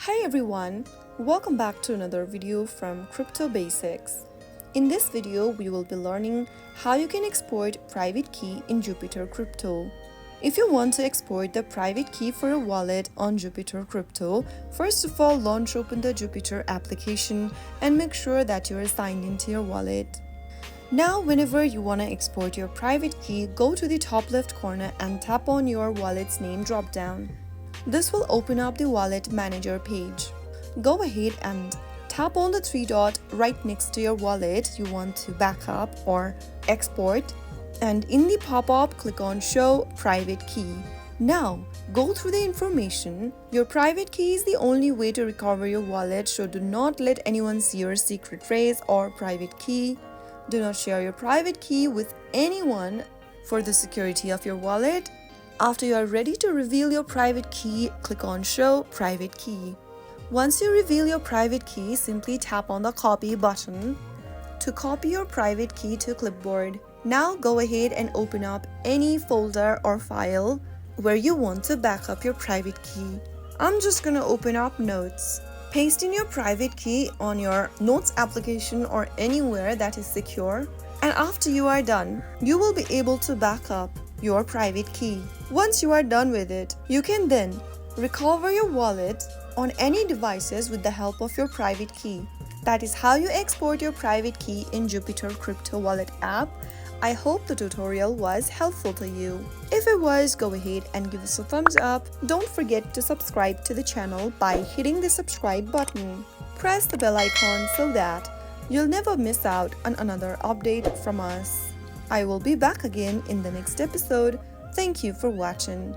Hi everyone, welcome back to another video from Crypto Basics. In this video, we will be learning how you can export private key in Jupiter Crypto. If you want to export the private key for a wallet on Jupiter Crypto, first of all launch open the Jupiter application and make sure that you are signed into your wallet. Now whenever you want to export your private key, go to the top left corner and tap on your wallet's name drop down. This will open up the wallet manager page. Go ahead and tap on the three dot right next to your wallet you want to backup or export, and in the pop-up click on show private key. Now go through the information. Your private key is the only way to recover your wallet, so do not let anyone see your secret phrase or private key. Do not share your private key with anyone for the security of your wallet. After you are ready to reveal your private key, click on Show Private Key. Once you reveal your private key, simply tap on the Copy button to copy your private key to clipboard. Now go ahead and open up any folder or file where you want to back up your private key. I'm just gonna open up Notes. Paste in your private key on your Notes application or anywhere that is secure. And after you are done, you will be able to back up your private key. Once you are done with it, you can then recover your wallet on any devices with the help of your private key. That is how you export your private key in Jupiter Crypto Wallet app. I hope the tutorial was helpful to you. If it was, go ahead and give us a thumbs up. Don't forget to subscribe to the channel by hitting the subscribe button. Press the bell icon so that you'll never miss out on another update from us. I will be back again in the next episode. Thank you for watching.